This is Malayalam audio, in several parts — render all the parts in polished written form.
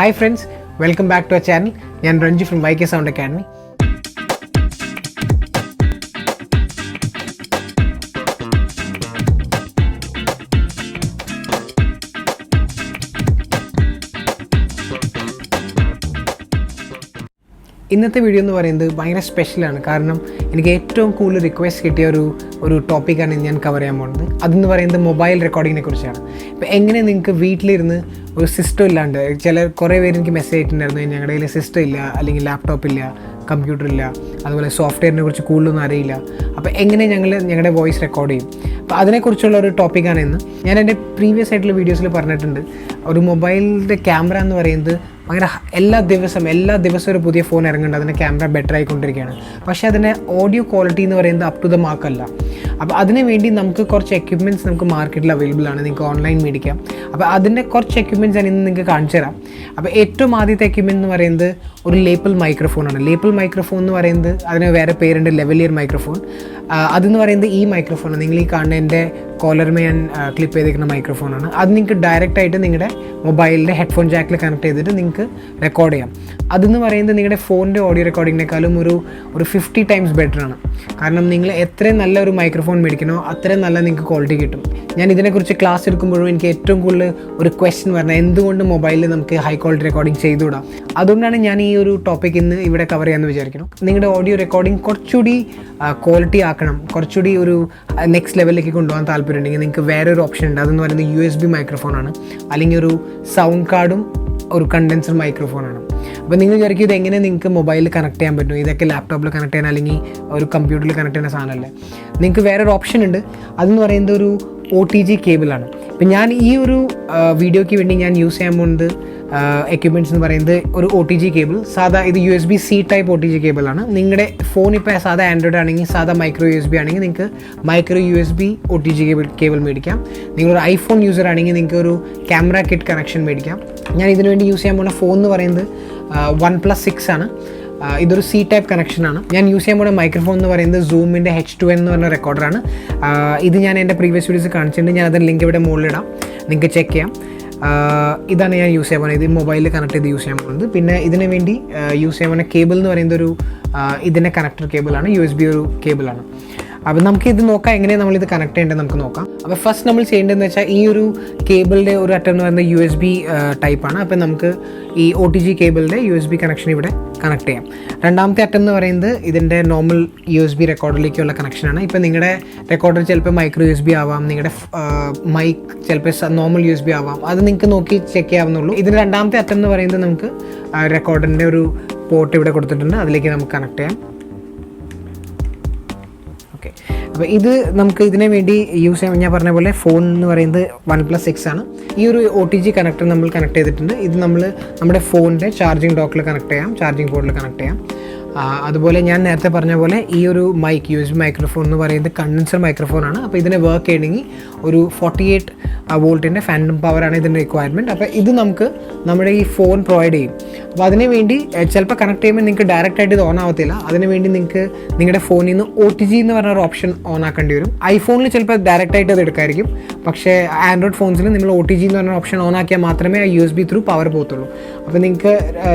Hi friends, welcome back to our channel. I am Ranju from YK Sound Academy. ഇന്നത്തെ വീഡിയോ എന്ന് പറയുന്നത് ഭയങ്കര സ്പെഷ്യലാണ്. കാരണം എനിക്ക് ഏറ്റവും കൂടുതൽ റിക്വസ്റ്റ് കിട്ടിയ ഒരു ടോപ്പിക്കാണ് ഞാൻ കവർ ചെയ്യാൻ പോകുന്നത്. അതെന്ന് പറയുന്നത് മൊബൈൽ റെക്കോർഡിങ്ങിനെ കുറിച്ചാണ്. ഇപ്പോൾ എങ്ങനെ നിങ്ങൾക്ക് വീട്ടിലിരുന്ന് ഒരു സിസ്റ്റം ഇല്ലാണ്ട്, കുറേ പേര് എനിക്ക് മെസ്സേജ് ആയിട്ടുണ്ടായിരുന്നു, ഞങ്ങളുടെ കയ്യിൽ സിസ്റ്റം ഇല്ല, അല്ലെങ്കിൽ ലാപ്ടോപ്പ് ഇല്ല, കമ്പ്യൂട്ടർ ഇല്ല, അതുപോലെ സോഫ്റ്റ്വെയറിനെ കുറിച്ച് കൂടുതലൊന്നും അറിയില്ല, അപ്പോൾ എങ്ങനെ ഞങ്ങളുടെ വോയിസ് റെക്കോർഡ് ചെയ്യും? അപ്പോൾ അതിനെക്കുറിച്ചുള്ള ഒരു ടോപ്പിക്കാണ് ഇന്ന്. ഞാൻ എൻ്റെ പ്രീവിയസ് ആയിട്ടുള്ള വീഡിയോസിൽ പറഞ്ഞിട്ടുണ്ട്, ഒരു മൊബൈലിൻ്റെ ക്യാമറ എന്ന് പറയുന്നത് ഭയങ്കര എല്ലാ ദിവസവും ഒരു പുതിയ ഫോൺ ഇറങ്ങുന്നുണ്ട്, അതിൻ്റെ ക്യാമറ ബെറ്റർ ആയിക്കൊണ്ടിരിക്കുകയാണ്. പക്ഷേ അതിൻ്റെ ഓഡിയോ ക്വാളിറ്റി എന്ന് പറയുന്നത് അപ് ടു ദ മാർക്ക് അല്ല. അപ്പോൾ അതിന് വേണ്ടി നമുക്ക് കുറച്ച് എക്യുപ്മെൻറ്റ്സ് നമുക്ക് മാർക്കറ്റിൽ അവൈലബിൾ ആണ്, നിങ്ങൾക്ക് ഓൺലൈൻ മേടിക്കാം. അപ്പോൾ അതിൻ്റെ കുറച്ച് എക്യുപ്മെൻറ്റ്സ് ഞാൻ ഇന്ന് നിങ്ങൾക്ക് കാണിച്ചു തരാം. അപ്പോൾ ഏറ്റവും ആദ്യത്തെ എക്യുപ്മെൻറ്റ് എന്ന് പറയുന്നത് ഒരു ലേപ്പിൾ മൈക്രോഫോണാണ്. ലേപ്പിൾ മൈക്രോഫോൺ എന്ന് പറയുന്നത് അതിന് വേറെ പേരുണ്ട്, ലെവലിയർ മൈക്രോഫോൺ. അതെന്ന് പറയുന്നത് ഈ മൈക്രോഫോണാണ്, നിങ്ങൾ ഈ കാണുന്ന എൻ്റെ കോളർമേ ഞാൻ ക്ലിപ്പ് ചെയ്തിരിക്കുന്ന മൈക്രോഫോണാണ്. അത് നിങ്ങൾക്ക് ഡയറക്റ്റായിട്ട് നിങ്ങളുടെ മൊബൈലിൻ്റെ ഹെഡ്ഫോൺ ജാക്കിൽ കണക്ട് ചെയ്തിട്ട് നിങ്ങൾക്ക് റെക്കോർഡ് ചെയ്യാം. അതെന്ന് പറയുന്നത് നിങ്ങളുടെ ഫോണിൻ്റെ ഓഡിയോ റെക്കോർഡിങ്ങിനേക്കാളും ഒരു 50 ടൈംസ് ബെറ്ററാണ്. കാരണം നിങ്ങൾ എത്രയും നല്ല ഒരു മൈക്രോഫോൺ മേടിക്കണോ അത്രയും നല്ല നിങ്ങൾക്ക് ക്വാളിറ്റി കിട്ടും. ഞാൻ ഇതിനെക്കുറിച്ച് ക്ലാസ് എടുക്കുമ്പോഴും എനിക്ക് ഏറ്റവും കൂടുതൽ ഒരു ക്വസ്റ്റ്യൻ പറഞ്ഞാൽ എന്തുകൊണ്ട് മൊബൈലിൽ നമുക്ക് ഹൈ ക്വാളിറ്റി റെക്കോർഡിംഗ് ചെയ്തുകൂടാം. അതുകൊണ്ടാണ് ഞാൻ ഈ ഒരു ടോപ്പിക് ഇന്ന് ഇവിടെ കവർ ചെയ്യാമെന്ന് വിചാരിക്കുന്നു. നിങ്ങളുടെ ഓഡിയോ റെക്കോർഡിംഗ് കുറച്ചുകൂടി ക്വാളിറ്റി ആക്കണം, കുറച്ചുകൂടി ഒരു നെക്സ്റ്റ് ലെവലിലേക്ക് കൊണ്ടുപോകാൻ താല്പര്യമുണ്ടെങ്കിൽ നിങ്ങൾക്ക് വേറൊരു ഓപ്ഷൻ ഉണ്ട്. അതെന്ന് പറയുന്നത് USB മൈക്രോഫോണാണ്, അല്ലെങ്കിൽ ഒരു സൗണ്ട് കാർഡും ഒരു കണ്ടൻസർ മൈക്രോഫോണാണ്. അപ്പോൾ നിങ്ങൾ വിചാരിക്കും ഇത് എങ്ങനെ നിങ്ങൾക്ക് മൊബൈലിൽ കണക്ട് ചെയ്യാൻ പറ്റും, ഇതൊക്കെ ലാപ്ടോപ്പിൽ കണക്ട് ചെയ്യാൻ അല്ലെങ്കിൽ ഒരു കമ്പ്യൂട്ടറിൽ കണക്ട് ചെയ്യുന്ന സാധനമല്ലേ. നിങ്ങൾക്ക് വേറൊരു ഓപ്ഷൻ ഉണ്ട്, അതെന്ന് പറയുന്നത് ഒരു OTG കേബിളാണ്. ഇപ്പം ഞാൻ ഈ ഒരു വീഡിയോയ്ക്ക് വേണ്ടി ഞാൻ യൂസ് ചെയ്യാൻ പോകുന്നത് എക്യുപ്മെൻറ്റ്സ് എന്ന് പറയുന്നത് ഒരു OTG കേബിൾ. സാധാ ഇത് USB-C ടൈപ്പ് OTG കേബിളാണ്. നിങ്ങളുടെ ഫോൺ ഇപ്പോൾ സാധാ ആൻഡ്രോയിഡ് ആണെങ്കിൽ, സാധാ മൈക്രോ USB ആണെങ്കിൽ നിങ്ങൾക്ക് മൈക്രോ USB OTG കേബിൾ മേടിക്കാം. നിങ്ങളൊരു ഐഫോൺ യൂസർ ആണെങ്കിൽ നിങ്ങൾക്ക് ഒരു ക്യാമറ കിറ്റ് കണക്ഷൻ മേടിക്കാം. ഞാൻ ഇതിനു വേണ്ടി യൂസ് ചെയ്യാൻ പോകുന്ന ഫോൺ എന്ന് പറയുന്നത് OnePlus 6 ആണ്. ഇതൊരു C ടൈപ്പ് കണക്ഷനാണ്. ഞാൻ യൂസ് ചെയ്യാൻ പോകുന്ന മൈക്രോഫോൺ എന്ന് പറയുന്നത് സൂമിൻ്റെ H2n എന്ന് പറഞ്ഞ റെക്കോർഡറാണ്. ഇത് ഞാൻ എൻ്റെ പ്രീവിയസ് വീഡിയോസ് കാണിച്ചിട്ടുണ്ട്, ഞാൻ അതിൻ്റെ ലിങ്ക് ഇവിടെ മുകളിലിടാം, നിങ്ങൾക്ക് ചെക്ക് ചെയ്യാം. ഇതാണ് ഞാൻ യൂസ് ചെയ്യാൻ പോകുന്നത്, ഇത് മൊബൈലിൽ കണക്ട് ചെയ്ത് യൂസ് ചെയ്യാൻ പോകുന്നത്. പിന്നെ ഇതിന് വേണ്ടി യൂസ് ചെയ്യാൻ പോകുന്ന കേബിൾ എന്ന് പറയുന്നത് ഒരു ഇതിൻ്റെ കണക്ടർ കേബിളാണ്, USB ഒരു കേബിളാണ്. അപ്പോൾ നമുക്ക് ഇത് നോക്കാം, എങ്ങനെയാണ് നമ്മളിത് കണക്ട് ചെയ്യേണ്ടത് നമുക്ക് നോക്കാം. അപ്പോൾ ഫസ്റ്റ് നമ്മൾ ചെയ്യേണ്ടതെന്ന് വെച്ചാൽ ഈ ഒരു കേബിളിൻ്റെ ഒരു അറ്റം എന്ന് പറയുന്നത് USB ടൈപ്പാണ്. അപ്പോൾ നമുക്ക് ഈ OTG കേബിളിൻ്റെ USB കണക്ഷൻ ഇവിടെ കണക്ട് ചെയ്യാം. രണ്ടാമത്തെ അറ്റം എന്ന് പറയുന്നത് ഇതിൻ്റെ നോർമൽ USB റെക്കോർഡറിലേക്കുള്ള കണക്ഷനാണ്. ഇപ്പോൾ നിങ്ങളുടെ റെക്കോർഡർ ചിലപ്പോൾ മൈക്രോ USB ആവാം, നിങ്ങളുടെ മൈക്ക് ചിലപ്പോൾ നോർമൽ USB ആവാം, അത് നിങ്ങൾക്ക് നോക്കി ചെക്ക് ചെയ്യാവുന്നുള്ളൂ. ഇതിൻ്റെ രണ്ടാമത്തെ അറ്റം എന്ന് പറയുന്നത് നമുക്ക് റെക്കോർഡറിൻ്റെ ഒരു പോർട്ട് ഇവിടെ കൊടുത്തിട്ടുണ്ട്, അതിലേക്ക് നമുക്ക് കണക്ട് ചെയ്യാം. ഓക്കെ, അപ്പോൾ ഇത് നമുക്ക് ഇതിനു വേണ്ടി യൂസ് ചെയ്യാൻ, ഞാൻ പറഞ്ഞ പോലെ ഫോൺ എന്ന് പറയുന്നത് OnePlus 6 ആണ്. ഈ ഒരു OTG കണക്ടർ നമ്മൾ കണക്ട് ചെയ്തിട്ടുണ്ട്. ഇത് നമ്മുടെ ഫോണിൻ്റെ ചാർജിങ് ഡോക്കിൽ കണക്ട് ചെയ്യാം, ചാർജിങ് പോർട്ടിൽ കണക്ട് ചെയ്യാം. അതുപോലെ ഞാൻ നേരത്തെ പറഞ്ഞ പോലെ ഈ ഒരു USB മൈക്രോഫോൺ എന്ന് പറയുന്നത് കണ്ടൻസർ മൈക്രോഫോണാണ്. അപ്പോൾ ഇതിനെ വർക്ക് ചെയ്യണമെങ്കിൽ ഒരു 48 വോൾട്ടിൻ്റെ ഫാൻറ്റം പവറാണ് ഇതിൻ്റെ റിക്വയർമെൻറ്റ്. അപ്പോൾ ഇത് നമുക്ക് നമ്മുടെ ഈ ഫോൺ പ്രൊവൈഡ് ചെയ്യും. അപ്പോൾ അതിന് വേണ്ടി ചിലപ്പോൾ കണക്ട് ചെയ്യുമ്പോൾ നിങ്ങൾക്ക് ഡയറക്റ്റായിട്ട് ഇത് ഓൺ ആവത്തില്ല. അതിന് വേണ്ടി നിങ്ങൾക്ക് നിങ്ങളുടെ ഫോണിൽ നിന്ന് OTG എന്ന് പറഞ്ഞ ഒരു ഓപ്ഷൻ ഓൺ ആക്കേണ്ടി വരും. ഐഫോണിൽ ചിലപ്പോൾ ഡയറക്റ്റായിട്ട് അത് എടുക്കായിരിക്കും, പക്ഷേ ആൻഡ്രോയിഡ് ഫോൺസിൽ നിങ്ങൾ OTG എന്ന് പറഞ്ഞ ഓപ്ഷൻ ഓൺ ആക്കിയാൽ മാത്രമേ ആ USB ത്രൂ പവർ പോകത്തുള്ളൂ. അപ്പോൾ നിങ്ങൾക്ക്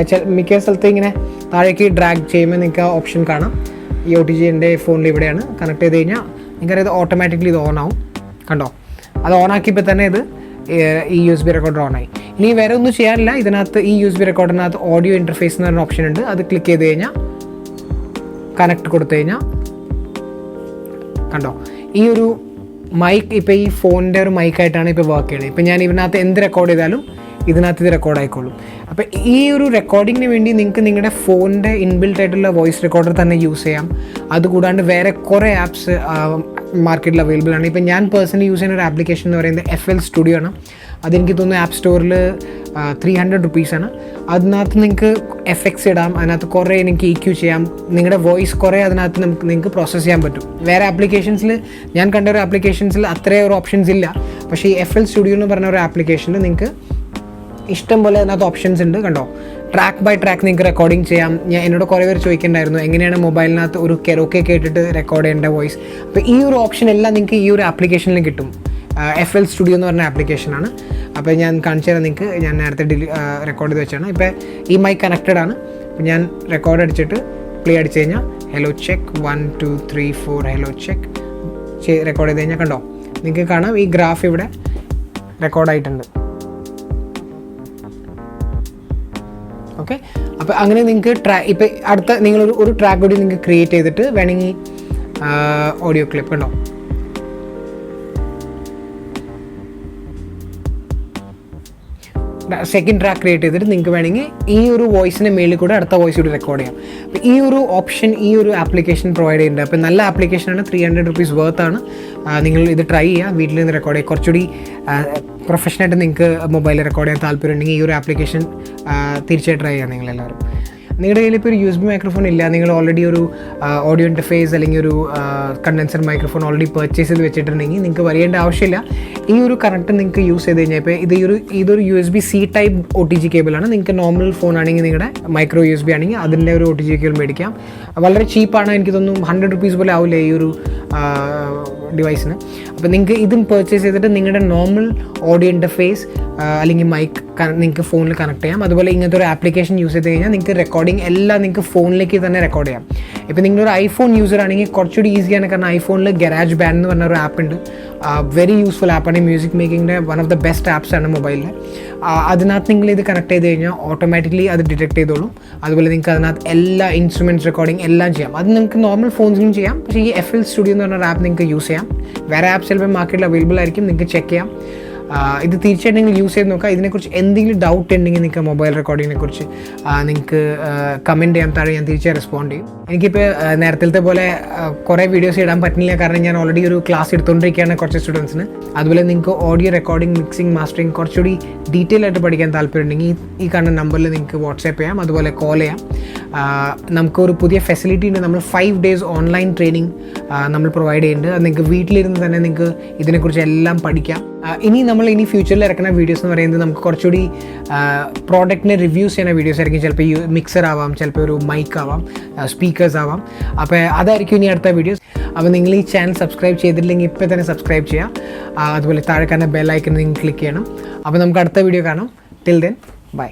മിക്ക സ്ഥലത്ത് ഇങ്ങനെ താഴേക്ക് ഡ്രാഗ് ചെയ്യുമ്പോൾ നിങ്ങൾക്ക് ആ ഓപ്ഷൻ കാണാം. ഈ OTG എൻ്റെ ഫോണിൽ ഇവിടെയാണ്. കണക്ട് ചെയ്ത് കഴിഞ്ഞാൽ നിങ്ങൾക്കത് ഓട്ടോമാറ്റിക്കലി ഇത് ഓൺ ആവും. കണ്ടോ, അത് ഓൺ ആക്കിയപ്പോൾ തന്നെ ഇത് ഈ USB റെക്കോർഡർ ഓണായി. ഇനി വേറെ ഒന്നും ചെയ്യാനില്ല, ഇതിനകത്ത് ഈ USB റെക്കോർഡറിനകത്ത് ഓഡിയോ ഇൻ്റർഫേസ് എന്ന് പറഞ്ഞ ഓപ്ഷൻ ഉണ്ട്. അത് ക്ലിക്ക് ചെയ്ത് കഴിഞ്ഞാൽ കണക്ട് കൊടുത്തു കഴിഞ്ഞാൽ കണ്ടോ, ഈ ഒരു മൈക്ക് ഇപ്പോൾ ഈ ഫോണിൻ്റെ ഒരു മൈക്കായിട്ടാണ് ഇപ്പോൾ വർക്ക് ചെയ്യുന്നത്. ഇപ്പോൾ ഞാൻ ഇതിനകത്ത് എന്ത് റെക്കോർഡ് ചെയ്താലും ഇതിനകത്ത് ഇത് റെക്കോർഡ് ആയിക്കോളും. അപ്പോൾ ഈ ഒരു റെക്കോർഡിങ്ങിന് വേണ്ടി നിങ്ങൾക്ക് നിങ്ങളുടെ ഫോണിൻ്റെ ഇൻബിൽറ്റ് ആയിട്ടുള്ള വോയിസ് റെക്കോർഡർ തന്നെ യൂസ് ചെയ്യാം. അതുകൂടാണ്ട് വേറെ കുറേ ആപ്സ് മാർക്കറ്റിൽ അവൈലബിൾ ആണ്. ഇപ്പോൾ ഞാൻ പേഴ്സണലി യൂസ് ചെയ്യുന്ന ഒരു ആപ്ലിക്കേഷൻ എന്ന് പറയുന്നത് FL സ്റ്റുഡിയോ ആണ്. അതെനിക്ക് തോന്നുന്നു ആപ്പ് സ്റ്റോറിൽ 300 റുപ്പീസാണ്. അതിനകത്ത് നിങ്ങൾക്ക് എഫക്ട്സ് ഇടാം, അതിനകത്ത് കുറേ എനിക്ക് EQ ചെയ്യാം, നിങ്ങളുടെ വോയിസ് കുറേ അതിനകത്ത് നിങ്ങൾക്ക് പ്രോസസ്സ് ചെയ്യാൻ പറ്റും. വേറെ ആപ്ലിക്കേഷൻസിൽ ഞാൻ കണ്ട ഒരു ആപ്ലിക്കേഷൻസിൽ അത്രയും ഒരു ഓപ്ഷൻസ് ഇല്ല. പക്ഷേ ഈ FL സ്റ്റുഡിയോ എന്ന് പറഞ്ഞ ഒരു ആപ്ലിക്കേഷനിൽ നിങ്ങൾക്ക് ഇഷ്ടം പോലെ അതിനകത്ത് ഓപ്ഷൻസ് ഉണ്ട്. കണ്ടോ, ട്രാക്ക് ബൈ ട്രാക്ക് നിങ്ങൾക്ക് റെക്കോർഡിങ് ചെയ്യാം. എന്നോട് കുറേ പേര് ചോദിക്കേണ്ടായിരുന്നു എങ്ങനെയാണ് മൊബൈലിനകത്ത് ഒരു കെറോക്കെ കേട്ടിട്ട് റെക്കോർഡ് ചെയ്യേണ്ട വോയിസ്. അപ്പോൾ ഈ ഒരു ഓപ്ഷൻ എല്ലാം നിങ്ങൾക്ക് ഈ ഒരു ആപ്ലിക്കേഷനിൽ കിട്ടും. FL Studio എന്ന് പറഞ്ഞ ആപ്ലിക്കേഷനാണ്. അപ്പോൾ ഞാൻ കാണിച്ചു തരാം നിങ്ങൾക്ക്. ഞാൻ നേരത്തെ റെക്കോർഡ് ചെയ്ത് വെച്ചാണ്. ഇപ്പോൾ ഈ മൈക്ക് കണക്റ്റഡ് ആണ്. അപ്പോൾ ഞാൻ റെക്കോർഡ് അടിച്ചിട്ട് പ്ലേ അടിച്ച് കഴിഞ്ഞാൽ hello check 1 2 3 4 hello check record ചെയ്ത് കഴിഞ്ഞാൽ കണ്ടോ, നിങ്ങൾക്ക് കാണാം ഈ ഗ്രാഫ് ഇവിടെ റെക്കോർഡായിട്ടുണ്ട്. ഓക്കെ, അപ്പോൾ അങ്ങനെ നിങ്ങൾക്ക് ഇപ്പോൾ അടുത്ത നിങ്ങളൊരു ട്രാക്ക് കൂടി നിങ്ങൾക്ക് ക്രിയേറ്റ് ചെയ്തിട്ട് വേണമെങ്കിൽ ഓഡിയോ ക്ലിപ്പ് കണ്ടോ, സെക്കൻഡ് ട്രാക്ക് ക്രിയേറ്റ് ചെയ്തിട്ട് നിങ്ങൾക്ക് വേണമെങ്കിൽ ഈ ഒരു വോയിസിൻ്റെ മേളിൽ കൂടെ അടുത്ത വോയിസ് കൂടി റെക്കോർഡ് ചെയ്യാം. അപ്പോൾ ഈ ഒരു ഓപ്ഷൻ ഈ ഒരു ആപ്ലിക്കേഷൻ പ്രൊവൈഡ് ചെയ്യുന്നുണ്ട്. അപ്പോൾ നല്ല ആപ്ലിക്കേഷനാണ്, 300 rupees വർത്താണ്. നിങ്ങൾ ഇത് ട്രൈ ചെയ്യുക, വീട്ടിൽ നിന്ന് റെക്കോർഡ് ചെയ്യുക. കുറച്ചുകൂടി പ്രൊഫഷനായിട്ട് നിങ്ങൾക്ക് മൊബൈലിൽ റെക്കോർഡ് ചെയ്യാൻ താല്പര്യം ഉണ്ടെങ്കിൽ ഈ ഒരു ആപ്ലിക്കേഷൻ തീർച്ചയായിട്ടും ട്രൈ ചെയ്യുക നിങ്ങളെല്ലാവരും. നിങ്ങളുടെ കയ്യിൽ ഇപ്പോൾ ഒരു USB മൈക്രോഫോൺ ഇല്ല, നിങ്ങൾ ഓൾറെഡി ഒരു ഓഡിയോ ഇൻ്റർഫേസ് അല്ലെങ്കിൽ ഒരു കണ്ടൻസർ മൈക്രോഫോൺ ഓൾറെഡി പർച്ചേസ് ചെയ്ത് വെച്ചിട്ടുണ്ടെങ്കിൽ നിങ്ങൾക്ക് വരേണ്ട ആവശ്യമില്ല. ഈ ഒരു കണക്ട് നിങ്ങൾക്ക് യൂസ് ചെയ്ത് കഴിഞ്ഞാൽ ഇപ്പോൾ ഇതൊരു USB-C ടൈപ്പ് OTG കേബിളാണ്. നിങ്ങൾക്ക് നോർമൽ ഫോൺ ആണെങ്കിൽ നിങ്ങളുടെ മൈക്രോ USB ആണെങ്കിൽ അതിൻ്റെ ഒരു OTG കേബിൾ മേടിക്കാം. വളരെ ചീപ്പാണ്, എനിക്ക് തോന്നുന്നു 100 rupees പോലും ആവില്ല ഈ ഒരു ഡിവൈസിന്. അപ്പോൾ നിങ്ങൾക്ക് ഇതും പർച്ചേസ് ചെയ്തിട്ട് നിങ്ങളുടെ നോർമൽ ഓഡിയോ ഇൻ്റർഫേസ് അല്ലെങ്കിൽ മൈക്ക് നിങ്ങൾക്ക് ഫോണിൽ കണക്ട് ചെയ്യാം. അതുപോലെ ഇങ്ങനത്തെ ഒരു ആപ്ലിക്കേഷൻ യൂസ് ചെയ്ത് കഴിഞ്ഞാൽ നിങ്ങൾക്ക് റെക്കോർഡിംഗ് എല്ലാം നിങ്ങൾക്ക് ഫോണിലേക്ക് തന്നെ റെക്കോർഡ് ചെയ്യാം. ഇപ്പോൾ നിങ്ങളൊരു ഐഫോൺ യൂസർ ആണെങ്കിൽ കുറച്ചുകൂടി ഈസിയാണ്, കാരണം ഐഫോണിൽ ഗരാജ് ബാൻഡ് എന്ന് പറഞ്ഞൊരു ആപ്പ് ഉണ്ട്. വെരി യൂസ്ഫുൾ ആപ്പാണ്, മ്യൂസിക് മേക്കിങ്ങിൻ്റെ one of the best apps ആണ് മൊബൈലിൽ. അതിനകത്ത് നിങ്ങൾ ഇത് കണക്ട് ചെയ്ത് കഴിഞ്ഞാൽ ഓട്ടോമാറ്റിക്കലി അത് ഡിറ്റക്ട് ചെയ്തോളും. അതുപോലെ നിങ്ങൾക്ക് അതിനകത്ത് എല്ലാ ഇൻസ്ട്രുമെൻറ്റ്സ് റെക്കോർഡിംഗ് എല്ലാം ചെയ്യാം. അത് നിങ്ങൾക്ക് നോർമൽ ഫോൺസിലും ചെയ്യാം, പക്ഷേ ഈ FL Studio എന്ന് പറഞ്ഞൊരു ആപ്പ് നിങ്ങൾക്ക് യൂസ് ചെയ്യാം. വേറെ ആപ്സ് ചിലപ്പോൾ മാർക്കറ്റിൽ അവൈലബിൾ ആയിരിക്കും, നിങ്ങൾക്ക് ചെക്ക് ചെയ്യാം. ഇത് തീർച്ചയായിട്ടും നിങ്ങൾ യൂസ് ചെയ്ത് നോക്കുക. ഇതിനെക്കുറിച്ച് എന്തെങ്കിലും ഡൗട്ട് ഉണ്ടെങ്കിൽ നിങ്ങൾക്ക് മൊബൈൽ റെക്കോർഡിങ്ങിനെ കുറിച്ച് നിങ്ങൾക്ക് കമൻറ്റ് ചെയ്യാൻ താഴെ, ഞാൻ തീർച്ചയായും റെസ്പോണ്ട് ചെയ്യും. എനിക്കിപ്പോൾ നേരത്തെ പോലെ കുറേ വീഡിയോസ് ഇടാൻ പറ്റുന്നില്ല, കാരണം ഞാൻ ഓൾറെഡി ഒരു ക്ലാസ് എടുത്തുകൊണ്ടിരിക്കുകയാണ് കുറച്ച് സ്റ്റുഡൻസിന്. അതുപോലെ നിങ്ങൾക്ക് ഓഡിയോ റെക്കോർഡിംഗ്, മിക്സിംഗ്, മാസ്റ്ററിങ് കുറച്ചുകൂടി ഡീറ്റെയിൽ ആയിട്ട് പഠിക്കാൻ താല്പര്യമുണ്ടെങ്കിൽ ഈ കാണുന്ന നമ്പറിൽ നിങ്ങൾക്ക് വാട്സാപ്പ് ചെയ്യാം, അതുപോലെ കോൾ ചെയ്യാം. നമുക്കൊരു പുതിയ ഫെസിലിറ്റി ഉണ്ട്, നമ്മൾ 5 days ഓൺലൈൻ ട്രെയിനിങ് നമ്മൾ പ്രൊവൈഡ് ചെയ്യുന്നുണ്ട്. അത് നിങ്ങൾക്ക് വീട്ടിലിരുന്ന് തന്നെ നിങ്ങൾക്ക് ഇതിനെക്കുറിച്ച് എല്ലാം പഠിക്കാം. ഇനി ഫ്യൂച്ചറിൽ ഇറക്കുന്ന വീഡിയോസ് എന്ന് പറയുന്നത് നമുക്ക് കുറച്ചുകൂടി പ്രോഡക്റ്റിനെ റിവ്യൂസ് ചെയ്യുന്ന വീഡിയോസ് ആയിരിക്കും. ചിലപ്പോൾ മിക്സർ ആവാം, ചിലപ്പോൾ ഒരു മൈക്ക് ആവാം, സ്പീക്കേഴ്സ് ആവാം. അപ്പോൾ അതായിരിക്കും ഇനി അടുത്ത വീഡിയോസ്. അപ്പോൾ നിങ്ങൾ ഈ ചാനൽ സബ്സ്ക്രൈബ് ചെയ്തിട്ടില്ലെങ്കിൽ ഇപ്പോൾ തന്നെ സബ്സ്ക്രൈബ് ചെയ്യാം. അതുപോലെ താഴെ കാണുന്ന ബെൽ ഐക്കൺ നിങ്ങൾ ക്ലിക്ക് ചെയ്യണം. അപ്പോൾ നമുക്ക് അടുത്ത വീഡിയോ കാണാം. Till then bye.